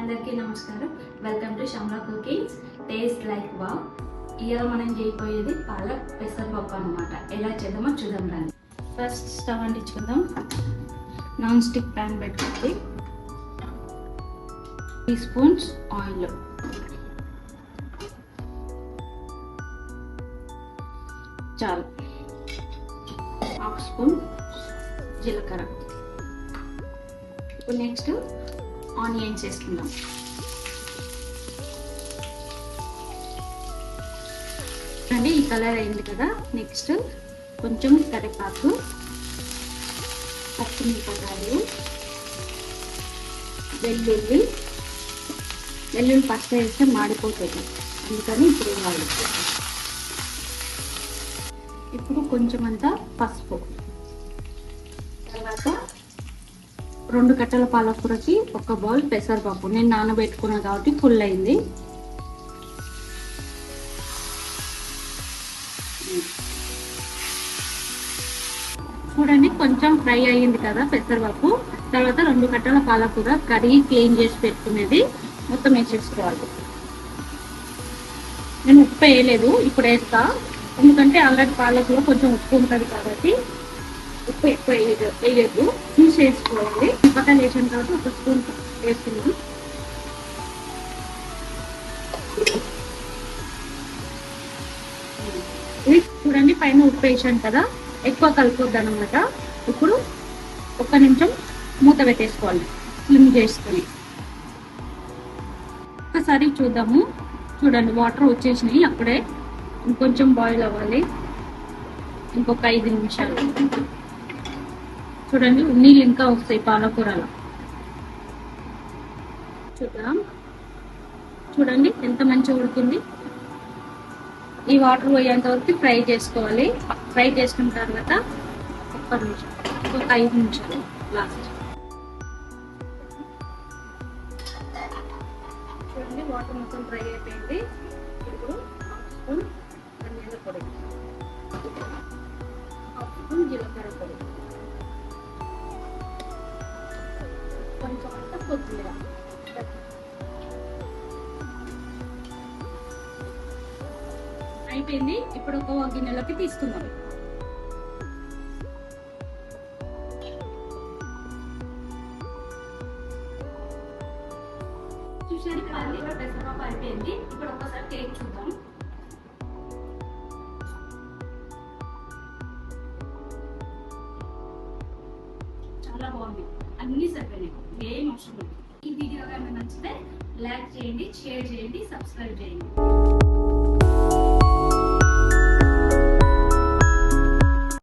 అందరికీ నమస్కారం. Welcome to Shamla cookings. Taste like wow. ఇవాళ మనం చేయబోయేది పాలక్ పెసరపప్పు అన్నమాట. ఎలా చేద్దామో చూద్దాం రండి. ఫస్ట్ స్టవ్ అంటించుకుందాం. నాన్ స్టిక్ ప్యాన్ పెట్టుకోండి. 3 స్పూన్స్ ఆయిల్, చాలు. 1/2 స్పూన్ జీలకర్ర. ఇప్పుడు నెక్స్ట్ ఆనియన్స్ వేసుకుందాం. అండి ఈ కలర్ అయింది కదా. నెక్స్ట్ కొంచెం కరివేపాకు, పచ్చిమిరపకాయలు, వెల్లుల్లి ఫస్ట్ వేస్తే మాడిపోతుంది, అందుకని ఇప్పుడు వేయాలి. ఇప్పుడు కొంచెం అంతా పసుపు, తర్వాత 2 కట్టల పాలకూరకి 1 బౌల్ పెసరపప్పు. నేను నానబెట్టుకున్నా కాబట్టి ఫుల్ అయింది. చూడండి కొంచెం ఫ్రై అయ్యింది కదా పెసరపప్పు. తర్వాత 2 కట్టల పాలకూర కడిగి క్లీన్ చేసి పెట్టుకునేది మొత్తం వేసేసుకోవాలి. నేను ఉప్పు వేయలేదు, ఇప్పుడు వేస్తా. ఎందుకంటే ఆల్రెడీ పాలకూర కొంచెం ఉప్పు ఉంటుంది కాబట్టి ఉప్పు ఎక్కువ వేయలేదు, చూసి వేసుకోవాలి. పక్కన వేసాను కాబట్టి 1 స్పూన్ వేస్తున్నాం. ఇది చూడండి పైన ఉప్పు వేసాను కదా, ఎక్కువ కలుపుద్ది అనమాట. ఇప్పుడు 1 నిమిషం మూత పెట్టేసుకోవాలి స్లిమ్ చేసుకొని. ఒకసారి చూద్దాము. చూడండి వాటర్ వచ్చేసినాయి. అప్పుడే ఇంకొంచెం బాయిల్ అవ్వాలి, ఇంకొక 5 నిమిషాలు. చూడండి నీళ్ళు ఇంకా వస్తాయి పాలకూరలో. చూద్దాం. చూడండి ఎంత మంచిగా ఉడికింది. ఈ వాటర్ పోయేంత వరకు ఫ్రై చేసుకోవాలి. ఫ్రై చేసుకున్న తర్వాత 1 నిమిషం, ఇంకొక 5 నిమిషాలు లాస్ట్. చూడండి వాటర్ మొత్తం ఫ్రై అయిపోయింది. ఇప్పుడు 1 స్పూన్ ధనియాల పొడి, 1 స్పూన్ జీలకర్ర పొడి, కొంచెం అంతా కొత్తిమీర. అయిపోయింది. ఇప్పుడు ఒక గిన్నెలోకి తీసుకుందాం. చూసారు పెసరపప్పు అయిపోయింది. ఇప్పుడు ఒకసారి టేస్ట్ చూద్దాం. చాలా బాగుంది, అన్ని సరిపోయినాయి, ఏం అవసరం లేదు. ఈ వీడియో కానీ నచ్చితే లైక్ చేయండి, షేర్ చేయండి, సబ్స్క్రైబ్ చేయండి.